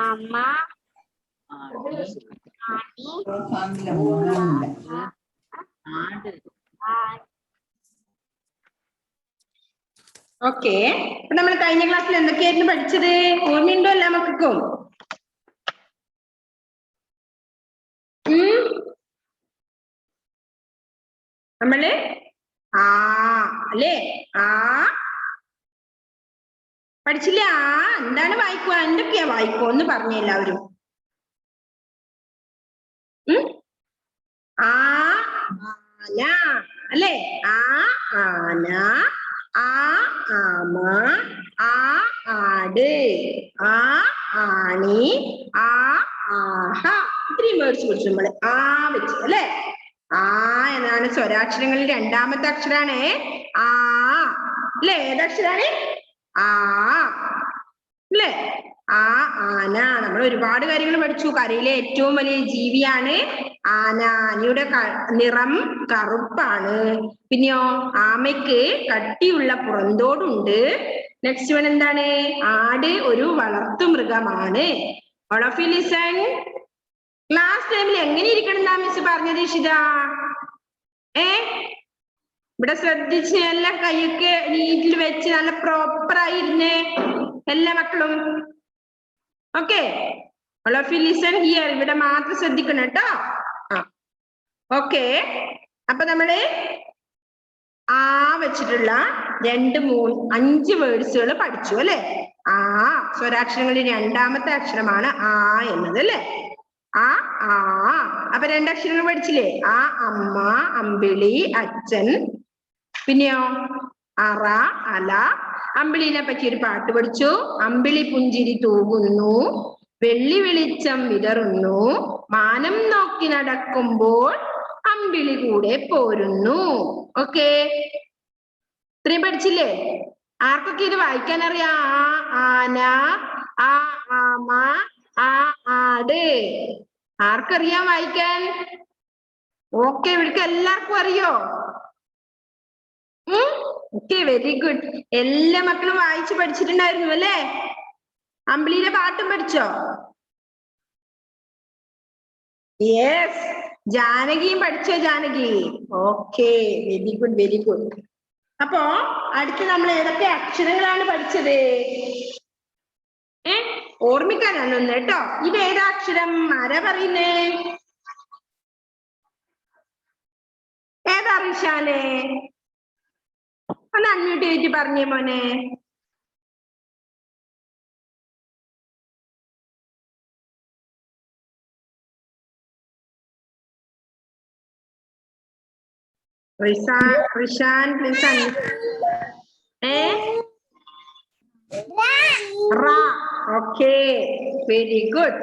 അമ്മ ഓക്കെ. അപ്പൊ നമ്മൾ കഴിഞ്ഞ ക്ലാസ്സിൽ എന്തൊക്കെയായിരുന്നു പഠിച്ചത്? ഓർമ്മയുണ്ടോ എല്ലാ മക്കൾക്കും? നമ്മള് അല്ലേ പഠിച്ചില്ല? എന്താണ് വായിക്കുക? എന്തൊക്കെയാ വായിക്കുക? ഒന്ന് പറഞ്ഞേ എല്ലാവരും. ആന അല്ലേ? ആന, ആമ, ആട്, ആണി, ആഹ. ഇത്രയും വേർഡ്സ് പഠിച്ചു നമ്മള് വെച്ച് അല്ലേ? എന്നാണ് സ്വരാക്ഷരങ്ങളിൽ രണ്ടാമത്തെ അക്ഷരാണ് അല്ലേ? ഏതക്ഷരാണ്? അല്ലേ? ആന. നമ്മൾ ഒരുപാട് കാര്യങ്ങൾ പഠിച്ചു. കരയിലെ ഏറ്റവും വലിയ ജീവിയാണ് ആന. ആനയുടെ നിറം കറുപ്പാണ്. പിന്നെയോ ആമയ്ക്ക് കട്ടിയുള്ള പുറന്തോടുണ്ട്. നെക്സ്റ്റ് വൺ എന്താണ്? ആട് ഒരു വളർത്തു മൃഗമാണ്. All of you listen. Class ടൈമിൽ എങ്ങനെ ഇരിക്കണം എന്നാ മിസ് പറഞ്ഞത് ഇഷിത? ഇവിടെ ശ്രദ്ധിച്ച് നല്ല കൈയൊക്കെ നീറ്റിൽ വെച്ച് നല്ല പ്രോപ്പറായി ഇരുന്നേ എല്ലാ മക്കളും. Okay, all of you listen here. ഇവിടെ മാത്രം ശ്രദ്ധിക്കണം കേട്ടോ. ഓക്കെ, അപ്പൊ നമ്മള് വെച്ചിട്ടുള്ള 2, 3, 5 വേർഡ്സുകൾ പഠിച്ചു അല്ലെ? സ്വരാക്ഷരങ്ങളിൽ രണ്ടാമത്തെ അക്ഷരമാണ് എന്നത് അല്ലെ? അപ്പൊ 2 അക്ഷരങ്ങൾ പഠിച്ചില്ലേ? അമ്മ, അമ്പിളി, അച്ഛൻ. പിന്നെയോ അറ, അല. അമ്പിളിനെ പറ്റി ഒരു പാട്ട് പഠിച്ചു. അമ്പിളി പുഞ്ചിരി തൂകുന്നു, വെള്ളി വെളിച്ചം വിതറുന്നു, മാനം നോക്കി നടക്കുമ്പോൾ അമ്പിളി കൂടെ പോരുന്നു. ഓക്കെ, ഇത്രയും പഠിച്ചില്ലേ? ആർക്കൊക്കെ ഇത് വായിക്കാൻ അറിയാം? ആന, ആമ, ആട്. ആർക്കറിയാം വായിക്കാൻ? ഓക്കെ, ഇവർക്ക് എല്ലാവർക്കും അറിയോ? Okay, very good. എല്ലാ മക്കളും വായിച്ചു പഠിച്ചിട്ടുണ്ടായിരുന്നു അല്ലേ? അമ്പിളിയുടെ പാട്ടും പഠിച്ചോ? യെസ്. ജാനകിയും പഠിച്ചോ? Janaki. Okay, very good, very good. അപ്പോ അടുത്ത് നമ്മൾ ഏതൊക്കെ അക്ഷരങ്ങളാണ് പഠിച്ചത്? ഓർമ്മിക്കാനാണ് ഒന്ന് കേട്ടോ. ഇത് ഏതാക്ഷരം? ആരാ പറയുന്നേ? ഏതാ റിഷാനെ? ഒന്ന് അൺമ്യൂട്ട് ചെയ്തിട്ട് പറഞ്ഞേ മോനെ. Rishan please. Okay, very good.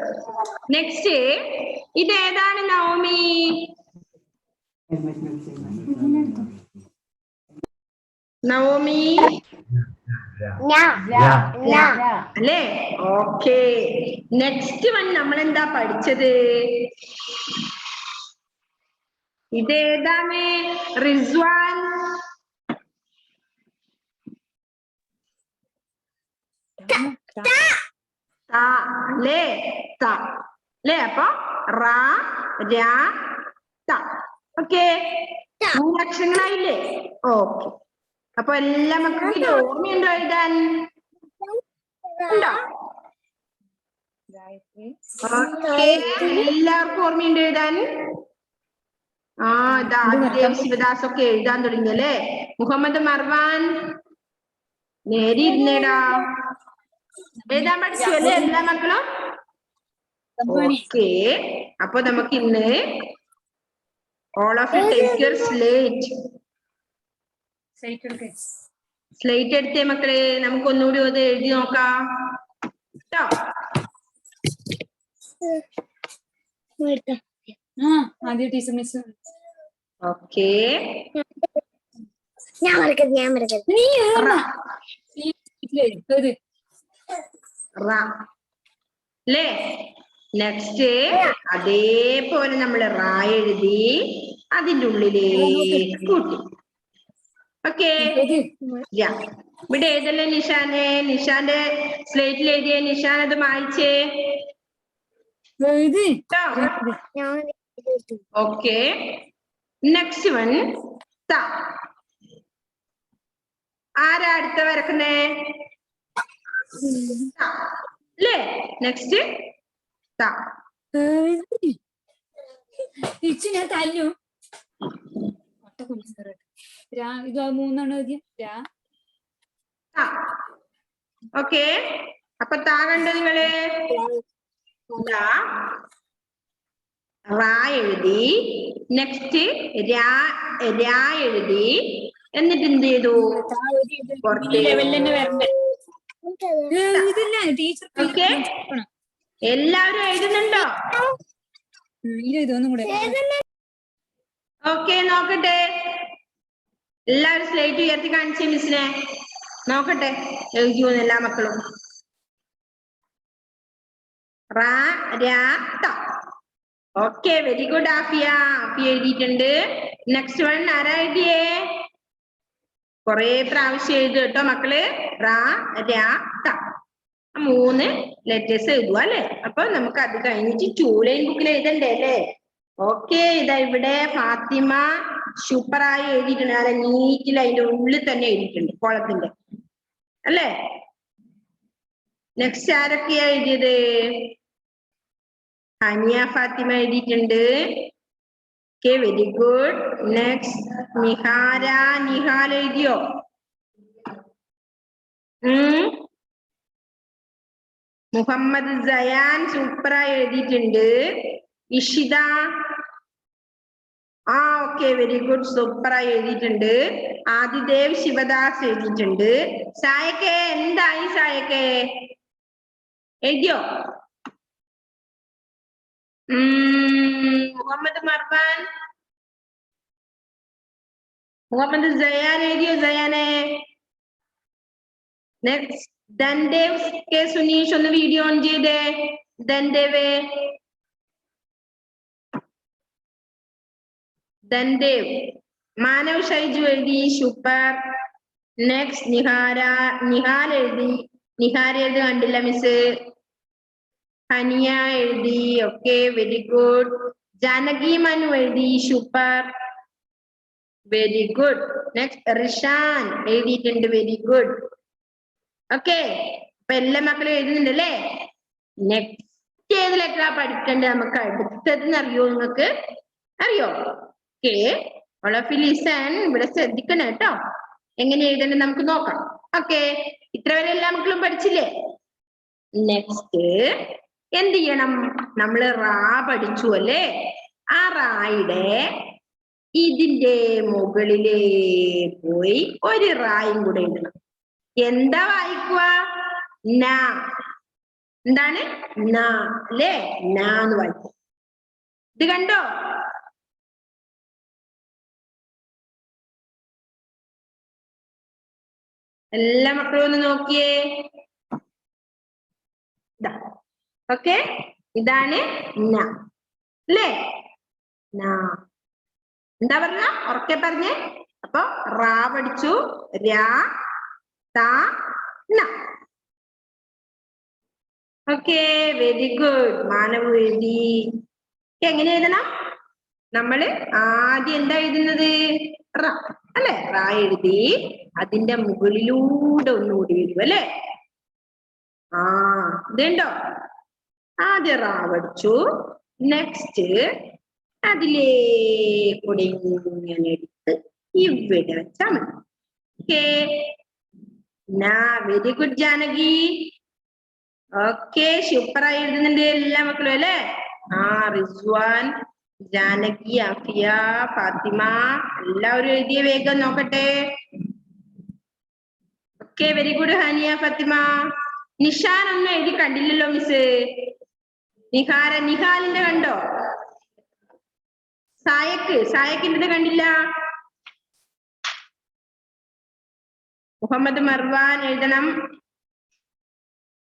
Next, ഇത് ഏതാണ് നവമി? നവമി അല്ലേ? ഓക്കെ, നെക്സ്റ്റ് വൺ നമ്മൾ എന്താ പഠിച്ചത്? ഇതേതാണ്? റിസ്വാൻ. അല്ലേ? അല്ലേ? അപ്പൊ ഓക്കെ, 3 അക്ഷരങ്ങളായില്ലേ? ഓക്കെ, അപ്പൊ എല്ലാ മക്കൾക്കും ഇത് ഓർമ്മയുണ്ടോ എഴുതാൻ? ഉണ്ടോ? എല്ലാവർക്കും ഓർമ്മയുണ്ടോ എഴുതാൻ? ആദിദേവ്, ശിവദാസ് ഒക്കെ എഴുതാൻ തുടങ്ങി അല്ലേ? മുഹമ്മദ് മർവാൻ നേരി ഇരുന്നേടാ. എഴുതാൻ പഠിച്ചു അല്ലേ എല്ലാ മക്കളും? ഓക്കെ, അപ്പൊ നമുക്ക് ഇന്ന് all of you take your slate. Slate എടുത്തേ മക്കളെ, നമുക്ക് ഒന്നുകൂടി അത് എഴുതി നോക്കാം കേട്ടോ. ഓക്കെ, അല്ലേ? നെക്സ്റ്റ് അതേപോലെ നമ്മൾ എഴുതി അതിൻ്റെ ഉള്ളിലേക്ക് കൂട്ടി. ഓക്കെ ഇവിടെ എഴുതല്ലേ നിഷാനെ? നിഷാന്റെ സ്ലേറ്റിൽ എഴുതിയ നിഷാൻ അത് മായ്ച്ചേ. ഓക്കെ, നെക്സ്റ്റ് വൺ ത. ആരാ അടുത്ത വരക്കുന്നേ? അല്ലേ? നെക്സ്റ്റ് ത. ഞാൻ തല്ലു ഇത് മൂന്നെണ്ണം. ഓക്കെ, അപ്പൊ താ കണ്ടോ നിങ്ങള്? റാ എഴുതി, നെക്സ്റ്റ് രാ എഴുതി, എന്നിട്ട് എന്ത് ചെയ്തു? എല്ലാവരും എഴുതുന്നുണ്ടോ? ഓക്കെ, നോക്കട്ടെ. എല്ലാവരും സ്ലേറ്റ് ഉയർത്തി കാണിച്ചേ മിസ്സിനെ, നോക്കട്ടെ എഴുതിയോന്ന് എല്ലാ മക്കളും. റാ രാ ത. Okay, very good Afiya. Afiya എഴുതിയിട്ടുണ്ട്. നെക്സ്റ്റ് വൺ ആരാ എഴുതിയേ? കൊറേ പ്രാവശ്യം എഴുതുക കേട്ടോ മക്കള്. റാ രാ ത. 3 ലെറ്റേഴ്സ് എഴുതുക അല്ലെ? അപ്പൊ നമുക്ക് അത് കഴിഞ്ഞിട്ട് 2 ലൈൻ ബുക്കിൽ എഴുതണ്ടേ അല്ലേ? ഓക്കെ, ഇതാ ഇവിടെ ഫാത്തിമ സൂപ്പറായി എഴുതിയിട്ടുണ്ട്. നല്ല നീറ്റിൽ അതിന്റെ ഉള്ളിൽ തന്നെ എഴുതിയിട്ടുണ്ട്, കോളത്തിന്റെ അല്ലേ? നെക്സ്റ്റ് ആരൊക്കെയാ എഴുതിയത്? ഹനിയ ഫാത്തിമ എഴുതിയിട്ടുണ്ട്. Okay, very good. Next Nihara. Nihal എഴുതിയോ? മുഹമ്മദ് സയാൻ സൂപ്പറായി എഴുതിയിട്ടുണ്ട്. ഇഷിത. ഓക്കെ, വെരി ഗുഡ്, സൂപ്പറായി എഴുതിയിട്ടുണ്ട്. ആദിദേവ് ശിവദാസ് എഴുതിയിട്ടുണ്ട്. സായക്കെ എന്തായി? സായക്കെ എഴുതിയോ? മുഹമ്മദ് മർവാൻ. മുഹമ്മദ് സയാൻ എഴുതിയോ? സയാനെ. നെക്സ്റ്റ് ധൻദേവ് കെ സുനീഷ്, ഒന്ന് വീഡിയോ ഓൺ ചെയ്തേ. ധൻദേവ്. ധൻദേവ്. മാനവ് ഷൈജു എഴുതി, സൂപ്പർ. നെക്സ്റ്റ് നിഹാര. നിഹാൽ എഴുതി. നിഹാര എഴുതി കണ്ടില്ല മിസ്. ഹനിയ എഴുതി. Okay, very good. Janaki Manu എഴുതി, super, very good. Next Rishan എഴുതിയിട്ടുണ്ട്, വെരി ഗുഡ്. ഓക്കെ, അപ്പൊ എല്ലാ മക്കളും എഴുതുന്നുണ്ട് അല്ലേ? നെക്സ്റ്റ് ഏത് ലെറ്ററാ പഠിക്കേണ്ടത് നമുക്ക് അടുത്തതെന്ന് അറിയോ? നിങ്ങൾക്ക് അറിയോ? Okay, listen. ഇവിടെ ശ്രദ്ധിക്കണം കേട്ടോ. എങ്ങനെ എഴുതേണ്ടത് നമുക്ക് നോക്കാം. ഓക്കെ, ഇത്ര വരെ എല്ലാ മക്കളും പഠിച്ചില്ലേ? നെക്സ്റ്റ് എന്ത് ചെയ്യണം? നമ്മള് റാ പഠിച്ചു അല്ലേ? ആ റായുടെ ഇതിന്റെ മുകളിലേ പോയി ഒരു റായും കൂടെ എഴുതണം. എന്താ വായിക്കുക? ന. എന്താണ്? ന അല്ലേ? ന എന്ന് വായിക്കും. ഇത് കണ്ടോ? എല്ലാ മക്കളും ഒന്ന് നോക്കിയേ. ഓക്കെ, ഇതാണ് ന അല്ലേ? ന. എന്താ പറഞ്ഞ? ഉറക്കെ പറഞ്ഞേ. അപ്പൊ റാ പഠിച്ചു, രാ ത ന. Okay, very good. മാനവ് എഴുതി. എങ്ങനെ എഴുതണം? നമ്മള് ആദ്യം എന്താ എഴുതുന്നത്? റ അല്ലെ? റാ എഴുതി അതിന്റെ മുകളിലൂടെ ഒന്നുകൂടി വരും അല്ലെ? ഇതുണ്ടോ? ആദ്യം റാ പഠിച്ചു, നെക്സ്റ്റ് അതിലേ കൂടെ ഇങ്ങനെ എടുത്ത് ഇവിടെ വെച്ചാൽ മതി. Okay, very good Janaki. Okay, സൂപ്പറായി എഴുതുന്നുണ്ട് എല്ലാ മക്കളും അല്ലേ? റിസ്വാൻ, ജാനകി, അഫിയ, ഫാത്തിമ എല്ലാവരും എഴുതിയ വേഗം നോക്കട്ടെ. Okay, very good Haniya, Fathima. Nishan ഒന്നും എഴുതി കണ്ടില്ലല്ലോ മിസ്. നിഹാര, നിഹാലിന്റെ കണ്ടോ? സായക്കിന്റെ കണ്ടില്ല. മുഹമ്മദ് മർവാൻ എഴുതണം.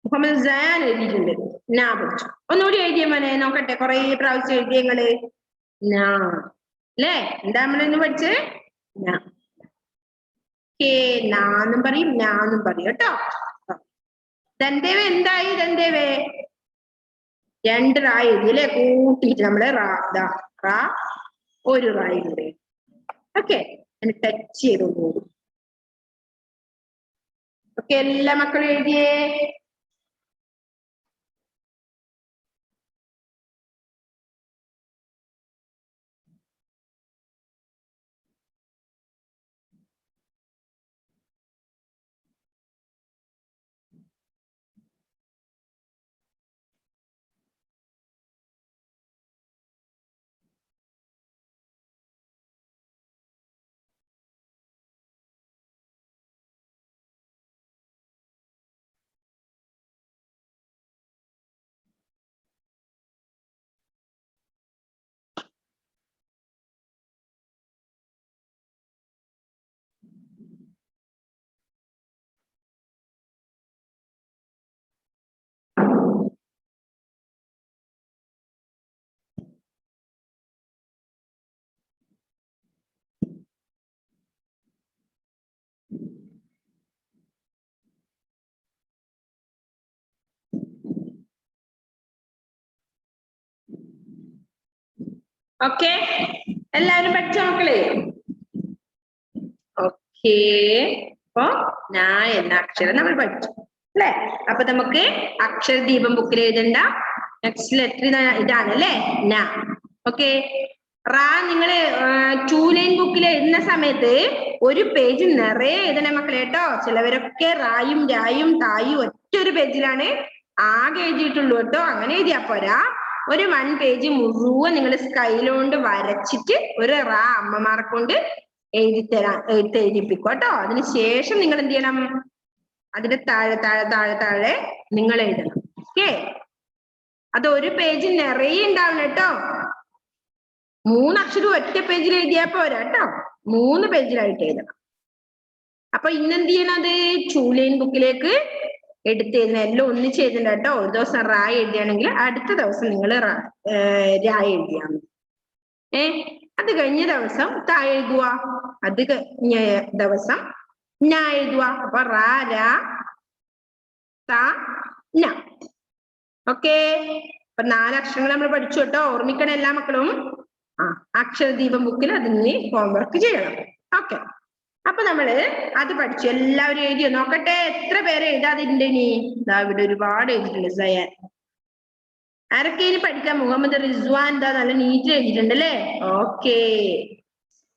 മുഹമ്മദ് സയാൻ എഴുതിയിട്ടുണ്ട്. നാ പഠിച്ചു. ഒന്നുകൂടി എഴുതിയ മോനെ നോക്കട്ടെ. കൊറേ പ്രാവശ്യം എഴുതിയ നിങ്ങള്. നാ അല്ലേ? എന്താ നമ്മളിന്ന് പഠിച്ചത്? നാ. കേ നാന്നും പറയും ഞാന്നും പറയും കേട്ടോ. ദന്തേവേ എന്തായി ദന്തേവേ? രണ്ട് റാ എഴുതിയല്ലേ കൂട്ടിയിട്ട് നമ്മള് റാ ഒരു റായി കൂടെ. ഓക്കെ, ടച്ച് ചെയ്ത് പോകും. ഓക്കെ, എല്ലാ മക്കളും എഴുതിയേ? ഓക്കെ, എല്ലാവരും പഠിച്ച മക്കളെ? ഓക്കെ, അപ്പൊ ഞാ എന്ന അക്ഷരം നമ്മൾ പഠിച്ചു അല്ലെ? അപ്പൊ നമുക്ക് അക്ഷരദീപം ബുക്കിൽ എഴുതണ്ട നെക്സ്റ്റ് ലെറ്റർ ഇതാണ് അല്ലേ, ന. ഓക്കെ, റാ നിങ്ങള് 2 ലൈൻ ബുക്കിൽ എഴുതുന്ന സമയത്ത് ഒരു പേജ് നിറയെ എഴുതണേ മക്കളെ കേട്ടോ. ചിലവരൊക്കെ റായും രായും തായും ഒറ്റ ഒരു പേജിലാണ് ആകെ എഴുതിയിട്ടുള്ളൂ കേട്ടോ. അങ്ങനെ എഴുതിയാ പോരാ, ഒരു 1 പേജ് മുഴുവൻ നിങ്ങൾ സ്കൈലോണ്ട് വരച്ചിട്ട് ഒരു റാ അമ്മമാരെ കൊണ്ട് എഴുതിപ്പിക്കും കേട്ടോ. അതിനുശേഷം നിങ്ങൾ എന്ത് ചെയ്യണം? അതിന്റെ താഴെ താഴെ താഴെ താഴെ നിങ്ങൾ എഴുതണം. ഓക്കെ, അത് ഒരു പേജ് നിറയെ ഉണ്ടാവണം കേട്ടോ. 3 അക്ഷരം ഒറ്റ പേജിൽ എഴുതിയാ പോരാ കേട്ടോ, 3 പേജിലായിട്ട് എഴുതണം. അപ്പൊ ഇന്നെന്ത് ചെയ്യണം? അത് 2 ലൈൻ ബുക്കിലേക്ക് എടുത്തെഴുതണം. എല്ലാം ഒന്നിച്ച് എഴുതണ്ട കേട്ടോ. ഒരു ദിവസം റാ എഴുതിയാണെങ്കിൽ അടുത്ത ദിവസം നിങ്ങൾ രാ എഴുതിയാ മതി. അത് കഴിഞ്ഞ ദിവസം താ എഴുതുക, അത് കഴിഞ്ഞ ദിവസം ഞാ എഴുതുക. അപ്പൊ റാ രാ താ ന. ഓക്കെ, അപ്പൊ 4 അക്ഷരങ്ങൾ നമ്മൾ പഠിച്ചു കേട്ടോ. ഓർമ്മിക്കണം എല്ലാ മക്കളും. അക്ഷരദീപം ബുക്കിൽ അതിന് ഹോംവർക്ക് ചെയ്യണം. ഓക്കെ, അപ്പൊ നമ്മള് അത് പഠിച്ചു. എല്ലാവരും എഴുതിയോ? നോക്കട്ടെ എത്ര പേര് എഴുതാതിട്ടുണ്ട്. ഇനി ഇതാ ഇവിടെ ഒരുപാട് എഴുതിയിട്ടുണ്ട്. സയാൻ ആരൊക്കെ ഇനി പഠിക്കാം? മുഹമ്മദ് റിസ്വാൻ എന്താ നല്ല നീറ്റിൽ എഴുതിയിട്ടുണ്ട് അല്ലേ? ഓക്കെ,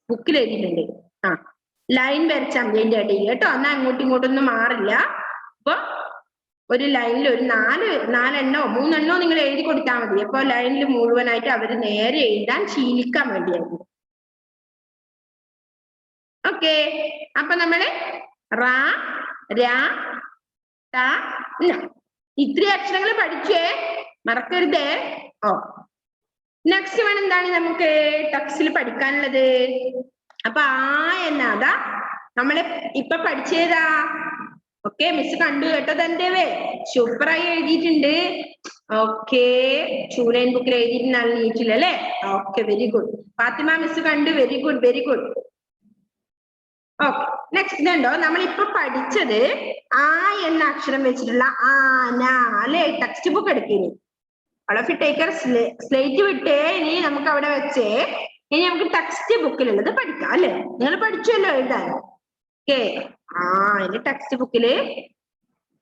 ബുക്കിൽ എഴുതിയിട്ടുണ്ട്. ലൈൻ വരച്ചാൽ മതി അതിന്റെ ഇടയിൽ കേട്ടോ. എന്നാ അങ്ങോട്ടും ഇങ്ങോട്ടൊന്നും മാറില്ല. അപ്പൊ ഒരു ലൈനിൽ ഒരു 4 എണ്ണോ 3 എണ്ണോ നിങ്ങൾ എഴുതി കൊടുത്താൽ മതി. അപ്പൊ ലൈനിൽ മുഴുവനായിട്ട് അവര് നേരെ എഴുതാൻ ശീലിക്കാൻ വേണ്ടിയായിരുന്നു. ഓക്കെ, അപ്പൊ നമ്മള് റാ രാ താ ന ഇത്രയും അക്ഷരങ്ങൾ പഠിച്ചേ, മറക്കരുതേ. നെക്സ്റ്റ് വൺ എന്താണ് നമുക്ക് ടെക്സ്റ്റിൽ പഠിക്കാനുള്ളത്? അപ്പൊ എന്നാതാ നമ്മള് ഇപ്പൊ പഠിച്ചേതാ? ഓക്കെ, മിസ് കണ്ടു കേട്ടോ. തന്റെവേ സൂപ്പറായി എഴുതിയിട്ടുണ്ട്. ഓക്കെ, 2 ലൈൻ ബുക്കിൽ എഴുതിയിട്ട് നല്ല നീറ്റില്ല അല്ലേ? Okay, very good. Fathima miss കണ്ടു. Very good, very good. Okay, next ഇതുണ്ടോ നമ്മളിപ്പൊ പഠിച്ചത് എന്ന അക്ഷരം വെച്ചിട്ടുള്ള ആന അല്ലെ? ടെക്സ്റ്റ് ബുക്ക് എടുക്കിനി. ടേക്കർ സ്ലേറ്റ് വിട്ടേ, ഇനി നമുക്ക് അവിടെ വെച്ചേ. ഇനി നമുക്ക് ടെക്സ്റ്റ് ബുക്കിലുള്ളത് പഠിക്കാം അല്ലെ? നിങ്ങൾ പഠിച്ചല്ലോ എഴുതാൻ. ഓക്കെ, അതിന്റെ ടെക്സ്റ്റ് ബുക്കില്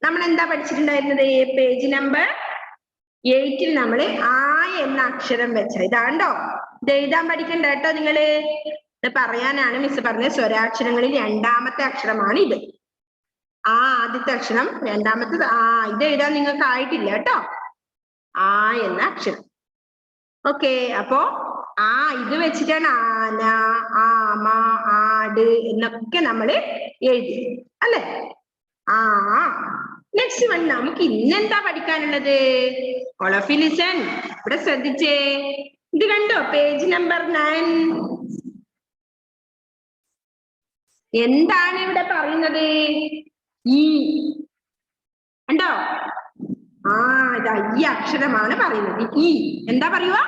നമ്മൾ എന്താ പഠിച്ചിട്ടുണ്ടായിരുന്നത്? പേജ് നമ്പർ 8 നമ്മള് എന്ന അക്ഷരം വെച്ച ഇതാണ്ടോ. ഇത് എഴുതാൻ പഠിക്കണ്ട കേട്ടോ നിങ്ങള്. ഇത് പറയാനാണ് മിസ് പറഞ്ഞത്. സ്വരാക്ഷരങ്ങളിൽ 2ാമത്തെ അക്ഷരമാണ് ഇത്. ആദ്യത്തെ അക്ഷരം, രണ്ടാമത്തത് ഇത് എഴുതാൻ നിങ്ങൾക്ക് ആയിട്ടില്ല കേട്ടോ. എന്ന അക്ഷരം. ഓക്കെ, അപ്പോ ഇത് വെച്ചിട്ടാണ് ആന, ആമ, ആട് എന്നൊക്കെ നമ്മള് എഴുതി അല്ലെ? നെക്സ്റ്റ് വൺ നമുക്ക് ഇന്നെന്താ പഠിക്കാനുള്ളത്? All of you listen. ഇവിടെ ശ്രദ്ധിച്ചേ, ഇത് കണ്ടോ? Page number 9. എന്താണ് ഇവിടെ പറയുന്നത്? കണ്ടോ? ഇതാ ഈ അക്ഷരമാണ് പറയുന്നത്. എന്താ പറയുക?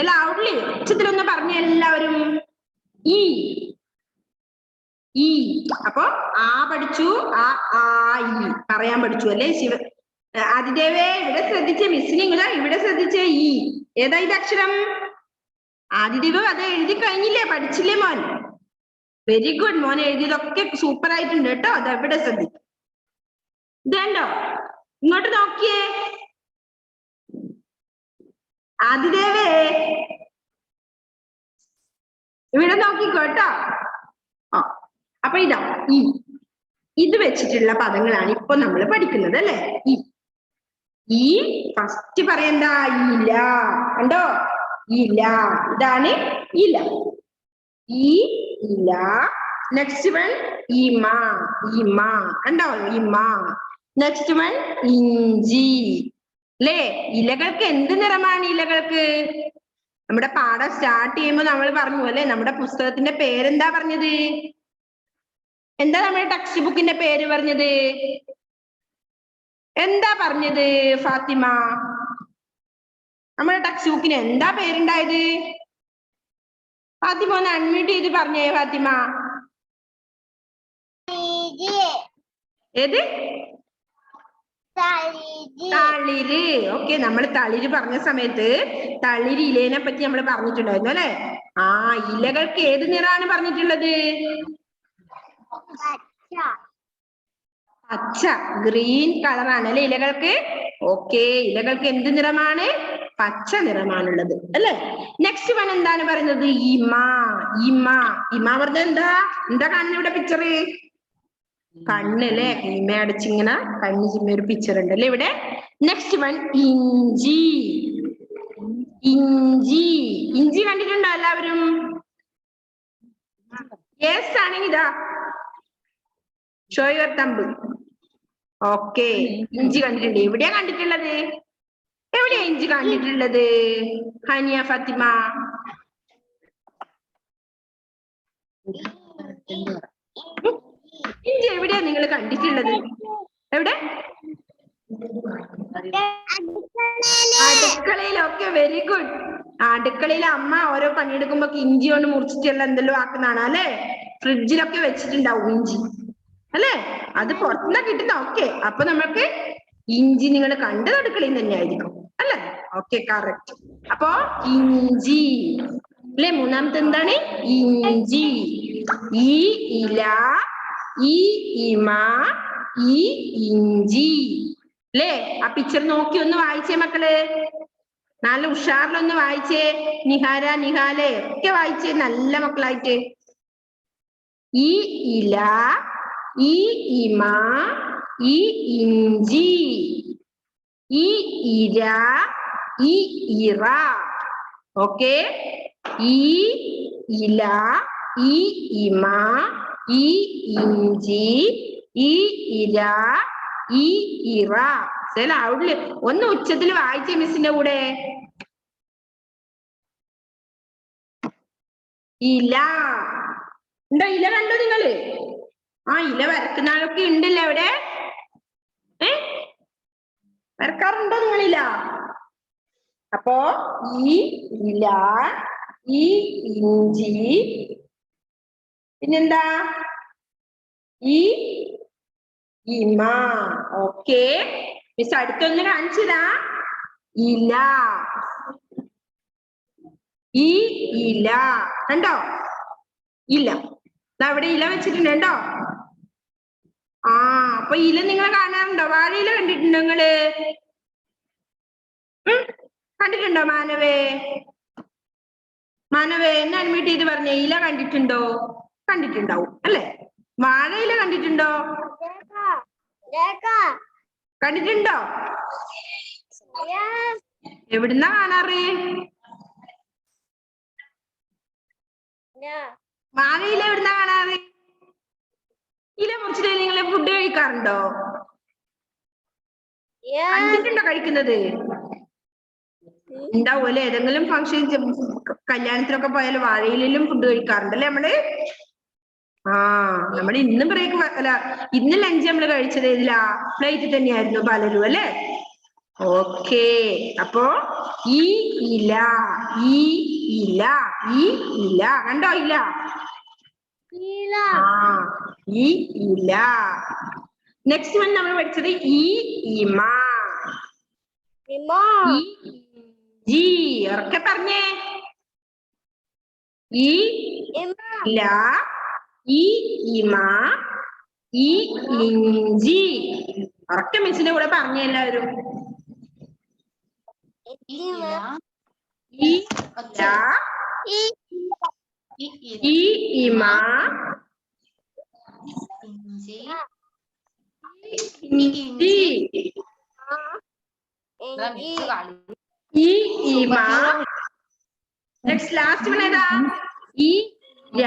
ലൗഡ്ലി ഉച്ചത്തിലൊന്ന് പറഞ്ഞ എല്ലാവരും. ഈ. അപ്പൊ ആ പഠിച്ചു, ആ ഈ പറയാൻ പഠിച്ചു അല്ലേ ആദിദേവേ? ഇവിടെ ശ്രദ്ധിച്ചേ, മിസ്സിന് ഇവിടെ ശ്രദ്ധിച്ചേ. ഈ ഏതാ ഇത് അക്ഷരം? ആദിദേവ് അത് എഴുതി കഴിഞ്ഞില്ലേ? പഠിച്ചില്ലേ മോൻ? വെരി ഗുഡ് മോൻ, എഴുതിയതൊക്കെ സൂപ്പർ ആയിട്ടുണ്ട് കേട്ടോ. അത് എവിടെ ശ്രദ്ധിക്കും. ഇതല്ലോ, ഇങ്ങോട്ട് നോക്കിയേ ആദിദേവേ, ഇവിടെ നോക്കിക്കോ കേട്ടോ. അപ്പൊ ഇതാ ഈ ഇത് വെച്ചിട്ടുള്ള പദങ്ങളാണ് ഇപ്പൊ നമ്മൾ പഠിക്കുന്നത് അല്ലെ? ഈ ഫസ്റ്റ് പറയണ്ട ഇല, കണ്ടോ? ഇല, ഇതാണ് ഇല. ഈ ഇല. നെക്സ്റ്റ് വൺ ഇമ, ഇമ, കണ്ടോ? ഇമ. നെക്സ്റ്റ് വൺ ഇഞ്ചി. അല്ലേ? ഇലകൾക്ക് എന്ത് നിറമാണ്? ഇലകൾക്ക് നമ്മുടെ പാഠം സ്റ്റാർട്ട് ചെയ്യുമ്പോൾ നമ്മൾ പറഞ്ഞു അല്ലെ, നമ്മുടെ പുസ്തകത്തിന്റെ പേരെന്താ പറഞ്ഞത്? എന്താ നമ്മുടെ ടെക്സ്റ്റ് ബുക്കിന്റെ പേര് പറഞ്ഞത്? എന്താ പറഞ്ഞത് ഫാത്തിമ? നമ്മുടെ ടെക്സ്റ്റ് ബുക്കിന് എന്താ പേരുണ്ടായത്? ഫാത്തിമ ഒന്ന് അൺമ്യൂട്ട് ചെയ്ത് പറഞ്ഞേ ഫാത്തിമ. ഏത്? തളിര്. ഓക്കെ, നമ്മൾ തളിര് പറഞ്ഞ സമയത്ത് തളിര് ഇലേനെ പറ്റി നമ്മൾ പറഞ്ഞിട്ടുണ്ടായിരുന്നു അല്ലെ? ആ ഇലകൾക്ക് ഏത് നിറാണ് പറഞ്ഞിട്ടുള്ളത്? പച്ച, ഗ്രീൻ കളറാണ് അല്ലെ ഇലകൾക്ക്? ഓക്കെ, ഇലകൾക്ക് എന്ത് നിറമാണ്? പച്ച നിറമാണുള്ളത് അല്ലെ? നെക്സ്റ്റ് വൺ എന്താണ് പറയുന്നത്? ഇമ, ഇമ. ഇമ പറഞ്ഞ എന്താ? എന്താ കാണുന്ന ഇവിടെ പിക്ചറ്? കണ്ണല്ലേ? ഇമ അടച്ചിങ്ങനെ കണ്ണ് ചിമ്മ ഒരു പിക്ചർ ഉണ്ട് അല്ലെ ഇവിടെ? നെക്സ്റ്റ് വൺ ഇഞ്ചി, ഇഞ്ചി. ഇഞ്ചി കണ്ടിട്ടുണ്ടോ എല്ലാവരും? യെസ് ആണെങ്കിൽ ഇതാ ഷോ യുവർ തമ്പ്. ഓക്കെ, ഇഞ്ചി കണ്ടിട്ടുണ്ട്. എവിടെയാ കണ്ടിട്ടുള്ളത്? എവിടെയാ ഇഞ്ചി കണ്ടിട്ടുള്ളത് ഹനിയ ഫാത്തിമ? ഇഞ്ചി എവിടെയാ നിങ്ങൾ കണ്ടിട്ടുള്ളത്? എവിടെ? അടുക്കളയിലൊക്കെ. Very good. അടുക്കളയിൽ അമ്മ ഓരോ പണിയെടുക്കുമ്പോ ഇഞ്ചി കൊണ്ട് മുറിച്ചിട്ടുള്ള എന്തെല്ലോ ആക്കുന്നതാണ് അല്ലെ? ഫ്രിഡ്ജിലൊക്കെ വെച്ചിട്ടുണ്ടാവും ഇഞ്ചി അല്ലെ? അത് പുറത്തുനിന്ന് കിട്ടുന്ന. ഓക്കെ, അപ്പൊ നമ്മൾക്ക് ഇഞ്ചി നിങ്ങൾ കണ്ടത് അടുക്കളയിൽ തന്നെ ആയിരിക്കും അല്ലെ? Okay, correct. അപ്പൊ ഇഞ്ചി അല്ലെ? മൂന്നാമത്തെ എന്താണ്? ഇഞ്ചി. ഈ ഇല, ഈ ഇമ, ഈ ഇഞ്ചി അല്ലേ? ആ പിക്ചർ നോക്കി ഒന്ന് വായിച്ചേ മക്കള്. നല്ല ഉഷാറിലൊന്ന് വായിച്ചേ. നിഹാര, നിഹാലെ ഒക്കെ വായിച്ചേ നല്ല മക്കളായിട്ട്. ഈ ഇല, ഈ ഇമ, ഈ ഇഞ്ചി, ഈ ഇര, ഈ ഇറ. ഓക്കെ, ഈ ഇല, ഈ ഇമ, ഈ ഇഞ്ചി, ഈ ഇര, ഈ ഇറ. ഔട്ടില് ഒന്ന് ഉച്ചത്തിൽ വായിച്ചേ മിസ്സിന്റെ കൂടെ. ഇല ഉണ്ടോ? ഇല കണ്ടോ നിങ്ങള്? ആ ഇല വരക്കുന്ന ആളൊക്കെ ഉണ്ടല്ലോ അവിടെ. വരക്കാറുണ്ടോ നിങ്ങളില? അപ്പോ ഈ ഇല, ഈ ഇഞ്ചി, പിന്നെന്താ? ഈ ഇമ. ഓക്കെ, മിസ് അടുത്തൊന്ന് കാണിച്ചതാ. ഇല, ഈ ഇല കണ്ടോ? ഇല അവിടെ ഇല വെച്ചിട്ടുണ്ട് കണ്ടോ? ആ അപ്പൊ ഇല നിങ്ങൾ കാണാറുണ്ടോ? വാഴയില കണ്ടിട്ടുണ്ടോ നിങ്ങള്? കണ്ടിട്ടുണ്ടോ മാനവേ? മാനവേ എന്നെ അൺമ്യൂട്ട് ചെയ്ത് പറഞ്ഞേ, ഇല കണ്ടിട്ടുണ്ടോ? കണ്ടിട്ടുണ്ടാവും അല്ലെ? വാഴയില കണ്ടിട്ടുണ്ടോ? കണ്ടിട്ടുണ്ടോ? എവിടുന്നാ കാണാറ്? വാഴയില എവിടുന്നാ കാണാറ്? ഇല മുറിച്ചിട്ട് നിങ്ങൾ ഫുഡ് കഴിക്കാറുണ്ടോ? കണ്ടിട്ടുണ്ടോ കഴിക്കുന്നത്? ഉണ്ടാവും അല്ലെ? ഏതെങ്കിലും ഫംഗ്ഷൻ കല്യാണത്തിനൊക്കെ പോയാൽ വാഴയിലും ഫുഡ് കഴിക്കാറുണ്ടല്ലേ നമ്മള്? ആ നമ്മൾ ഇന്ന് ബ്രേക്ക് അല്ല ഇന്ന് ലഞ്ച് നമ്മൾ കഴിച്ചത് ഏതിലാ? പ്ലേറ്റ് തന്നെയായിരുന്നു പലരും അല്ലെ? ഓക്കെ, അപ്പോ ഈ ഇല, ഈ ഇല, ഈ ഇല കണ്ടോ? ഇല ആ ഈ ഇല. നെക്സ്റ്റ് വൺ നമ്മൾ പഠിച്ചത് ഈ ഇമ. ഈ ജി ഉറക്കെ പറഞ്ഞേ. ഈ ഇല, ഈ ഇമ, ഈ ഇഞ്ചി. ഉറക്കെ മിസ്സിന്റെ കൂടെ പറഞ്ഞേ എല്ലാവരും. ഈ ഇല, ഈ ഇമ, ഇഞ്ചി. ഈ ഇമ. നെക്സ്റ്റ് ലാസ്റ്റ് വൺ ഏതാ? ഈ ഇല,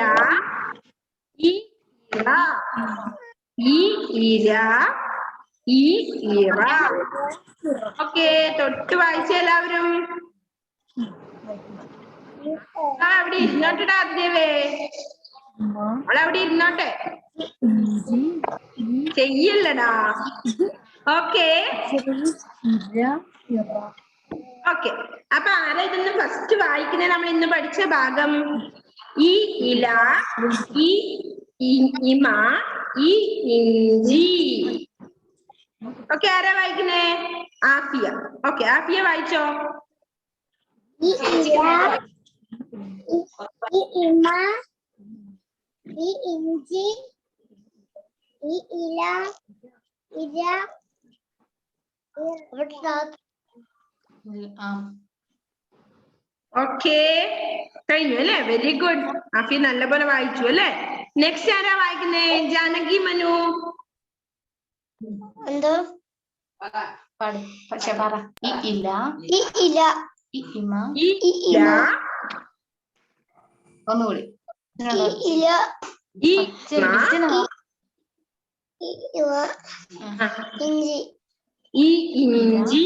ഈ ഇറ, ഈ ഇര, ഈ ഇറ. ഓക്കെ, തൊട്ട് വായിച്ച എല്ലാവരും. അവിടെ ഇരുന്നോട്ടെടാ അതിദേവേ, അവളവിടെ ഇരുന്നോട്ടെ, ചെയ്യല്ലടാ. Okay okay. അപ്പൊ ആരാ ഇതൊന്ന് ഫസ്റ്റ് വായിക്കുന്നത്? നമ്മൾ ഇന്ന് പഠിച്ച ഭാഗം ഈ ഇല, ഈ ഇമ, ഈ ഇഞ്ചി. ഓക്കെ, ആരാ വായിക്കുന്നേ? ആഫിയ. ഓക്കെ, ആഫിയ വായിച്ചോ. ഈ ഇല, ഈ ഇമ, ഈ ഇഞ്ചി, ഈ ഇല, ഇര. ഓക്കെ, കഴിഞ്ഞു അല്ലേ? Very good. ആഫി നല്ലപോലെ വായിച്ചു അല്ലേ? നെക്സ്റ്റ് ആരാ വായിക്കുന്നേ? ജാനകി, മനു. എന്തോ പക്ഷെ പറ. ഈ ഇല, ഈ ഇല, ഈ ഇമ, ഈ ഇല, ഒന്നുകൂടി. ഈ ഇല, ഈ ഈ ഇവ, ഇഞ്ചി, ഈ ഇഞ്ചി,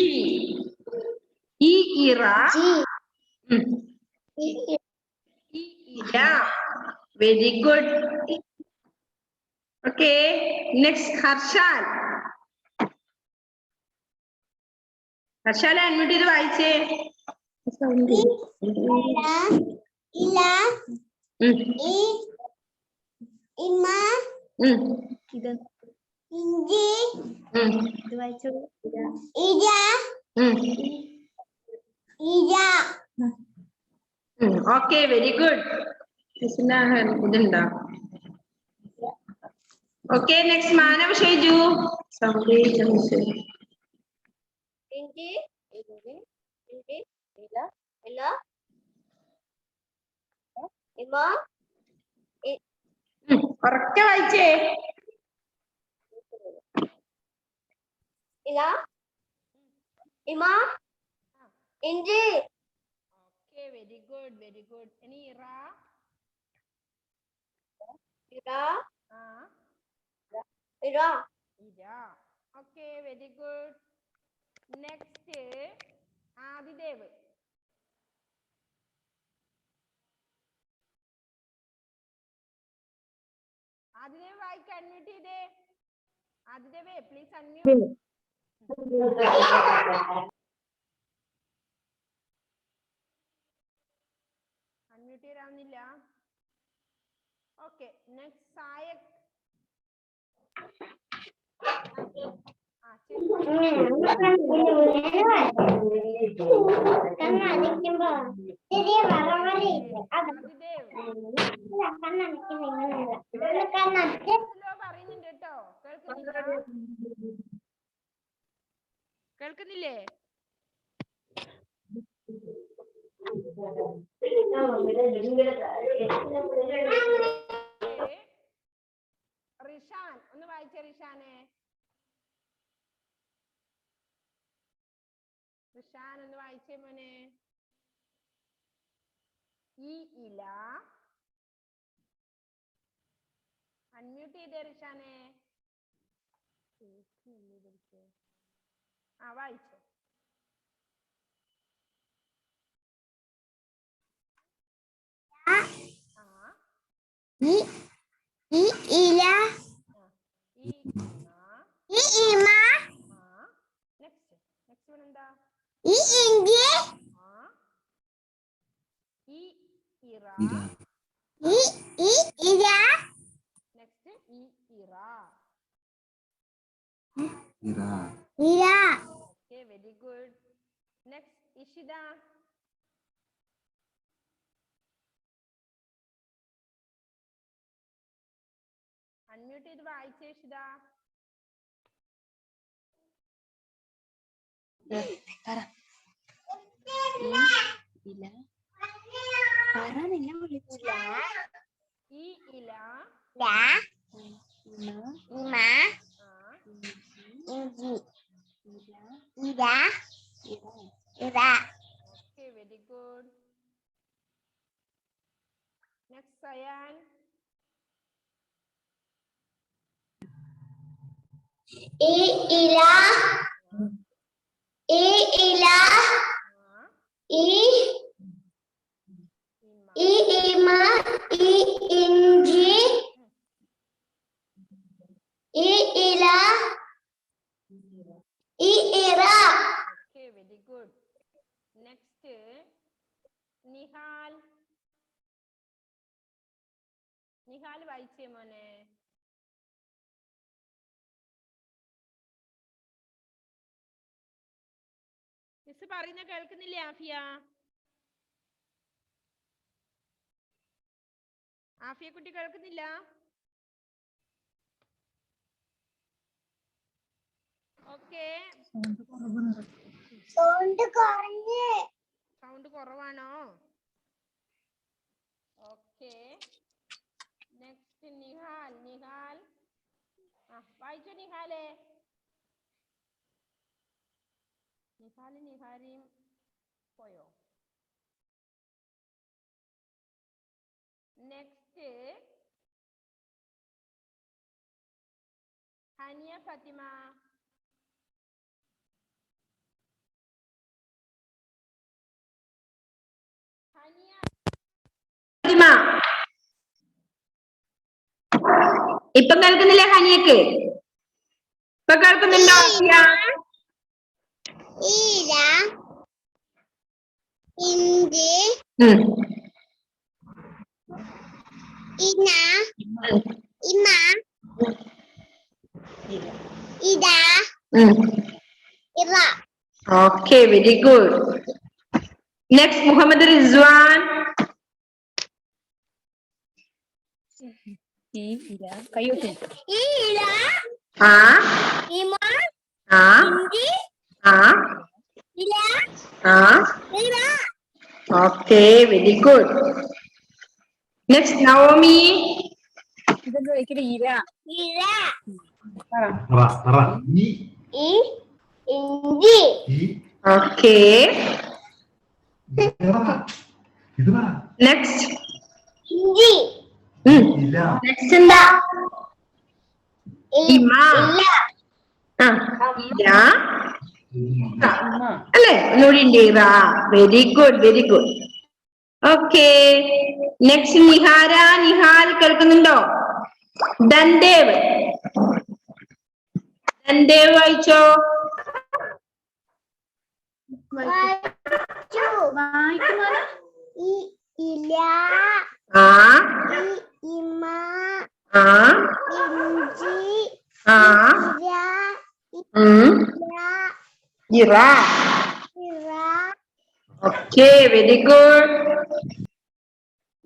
ഈ ഇറ, ഈ ഈ ഇല. Very good. Okay, next Harshal. Harshal unmute ചെയ്ത് വായിച്ചേ. ഇല, ഈ ഇമ, ഇഞ്ചി, ഇര, ഇര. Okay, very good. ഇതുണ്ടോ? Okay, next Manav Shaiju. ഇഞ്ചി, ഇഞ്ചി, ഇല, ഇല, ഇമ, ഉറക്കെ വായിച്ചേ. ഇല, ഇമ, ഇഞ്ചി. Okay, very good, very good. ഇനി ഇറ. ഇര, ആ, ഇര. ഇര. Okay, very good. Next Adidev. Adidev വായിക്കാൻ അൺമ്യൂട്ട് ചെയ്തേ. ആദിദേവേ പ്ലീസ് അൺമ്യൂട്ട്. അൺമ്യൂട്ട് ചെയ്യാവുന്നില്ല. Okay, next Sayak. പറയുന്നുണ്ട് കേട്ടോ, കേൾക്കുന്നില്ലേ? റിഷാൻ ഒന്ന് വായിച്ചേ. റിഷാനെ, റിഷാൻ ഒന്ന് വായിച്ചേ മോനെ. ഈ ഇല. അൺമ്യൂട്ട് ചെയ്തേ റിഷാനെ. ആ വായിച്ചോ. ഈ ഇല, ഈ ഈ ഇമ, നെക്സ്റ്റ് നെക്സ്റ്റ് എന്താ? ഈ ഇഞ്ചി, ഈ ഇറ, ഈ ഇര, Ira. Okay, very good. Next, Ishida. Unmute ചെയ്ത് വായിച്ചേ ഇഷിത. ഇല പറ നിന്നെ വിളിച്ചില്ല ഈ ഇല La. ഇമ Ima. Inji. Ida. Ira. Okay, very good. Next, Sayan. Ila. Ila. Ima. Inji. Ila. Ira. Okay, very good. Next, Nihal. Nihal വായിച്ചേ മോനെ. മിസ് പറയുന്ന കേൾക്കുന്നില്ലേ ആഫിയ? ആഫിയ കുട്ടി കേൾക്കുന്നില്ല? ഓക്കെ, സൗണ്ട് കുറവാണോ? Okay, next Nihal. നിഹാൽ വായിച്ചോ നിഹാലേ. നിഹാരിയും പോയോ? നെക്സ്റ്റ് ഹനിയ ഫാത്തിമ. ഹനിയ ഫാത്തിമ ഇപ്പൊ കേൾക്കുന്നില്ലേ ഹനിയക്ക്? ഇപ്പൊ കേൾക്കുന്നുണ്ടോ? Ira. Inji. Ina. Ima. Ida. Ira. Okay, very good. Next Muhammad Rizwan. ഈ ഇല കയ്യോട്ട് Ira. ആ Ima. ആ Inji. ആ Ila. ആ Ira. Okay, very good. Next Naomi. ഇതെന്ത് കഴിക്കട്ടെ ഇല Ira. Inji. Okay, next Inji. Next എന്താ? ഇമ. ആ ഇല അല്ലേ? ഒന്നുകൂടി ഉണ്ട് ഇറ. Very good, very good. Okay, next Nihara. Nihal കേൾക്കുന്നുണ്ടോ? ധൻദേവ്. ധൻദേവ് വായിച്ചോ. Ila. ആ Ima. ആ Inji. ആ Ira. Ila. ഇറ. Ira. Okay, very good.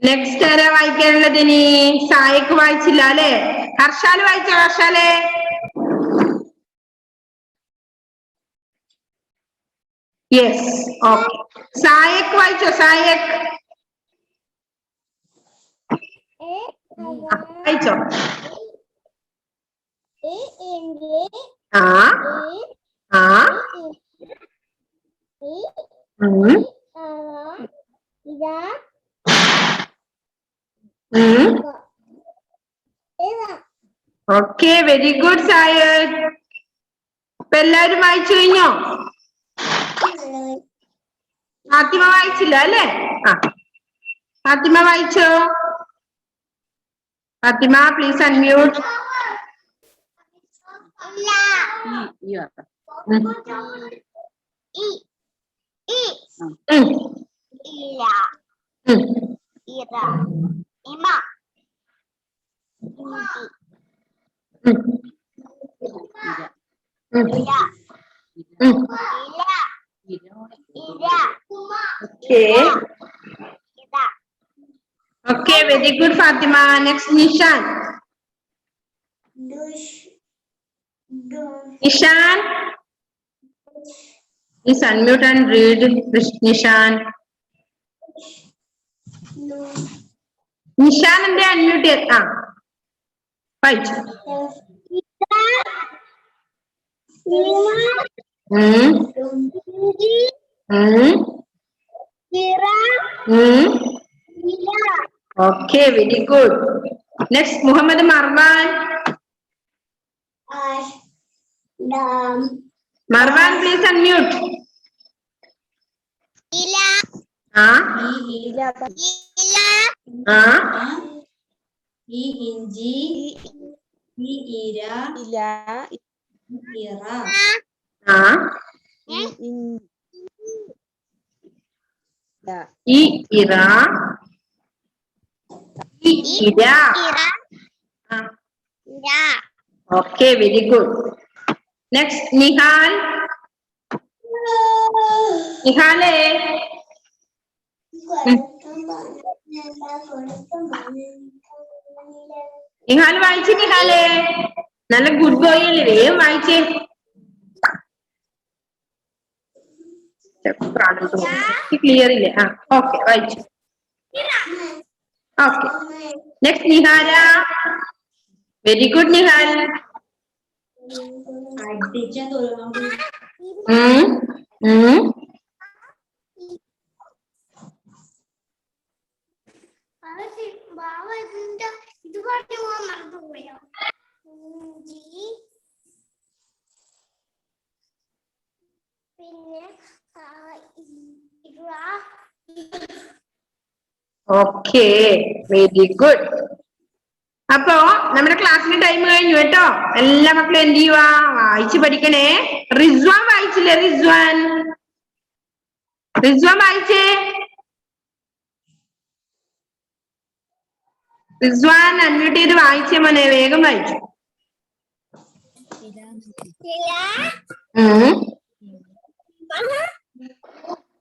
Next ആരാ വായിക്കാനുള്ളത്? ഇനി സായക്ക് വായിച്ചില്ല അല്ലെ? ഹർഷാല് വായിച്ചോ? ഹർഷാലേ. Yes, okay. സായക്ക് വായിച്ചോ? സായക്ക് വായിച്ചോ? Inji. ആ ആ Ida. Ira. Okay, very good സായക്. ഇപ്പൊ എല്ലാരും വായിച്ചു കഴിഞ്ഞോ? ഫാത്തിമ വായിച്ചില്ല അല്ലേ? ആ, ഫാത്തിമ വായിച്ചോ? Fathima please unmute. Ila. യ Ila. Ira. Ima. Inji. ഇര ഉം. ഇല ഇര ഓക്കെ ഇതാ okay very good Fathima. Next Nishan. ദുഷ് Nishan please unmute and read. Nishan Nishan എന്റെ അൺമ്യൂട്ട് ചെയ്ത് വായിച്ചു. Okay very good. Next Muhammad Marwan. Marwan please unmute. ഈ ഇഞ്ചി ഈ ഇര ഇല ഇറ ഈ ഇറ ഈ ഇര. Okay very good. Next Nihal. നിഹാലേ നിഹാൽ വായിച്ചു. നിഹാലേ നല്ല ഗുഡ് ബോയ് അല്ലേ, വേഗം വായിച്ചേ. ക്ലിയർ ഇല്ലേ? ഓക്കെ വായിച്ചു. Okay next Nihara. Very good Nihal. ഇത് പറഞ്ഞു പോകാൻ മറന്നുപോയോ? പിന്നെ ഓക്കെ വെരി ഗുഡ്. അപ്പോ നമ്മുടെ ക്ലാസ്സിന്റെ ടൈം കഴിഞ്ഞു കേട്ടോ. എല്ലാ മക്കളും എന്ത് ചെയ്യുക, വായിച്ചു പഠിക്കണേ. റിസ്വാൻ വായിച്ചില്ലേ? റിസ്വാൻ റിസ്വാൻ വായിച്ചേ. റിസ്വാൻ അൺമ്യൂട്ട് ചെയ്ത് വായിച്ചേ മോനെ, വേഗം വായിച്ചു.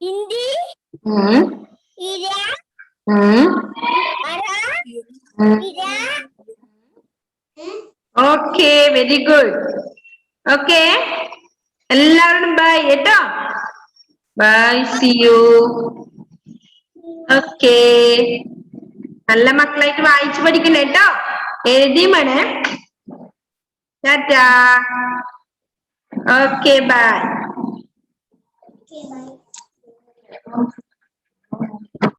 ഹിന്ദി ഇര ഓക്കെ വെരി ഗുഡ്. ഓക്കെ എല്ലാവരോടും ബൈ കേട്ടോ. Bye see you. ഓക്കെ നല്ല മക്കളായിട്ട് വായിച്ചു പഠിക്കണേ കേട്ടോ. എഴുതി മണേ. ടാറ്റാ. Okay bye.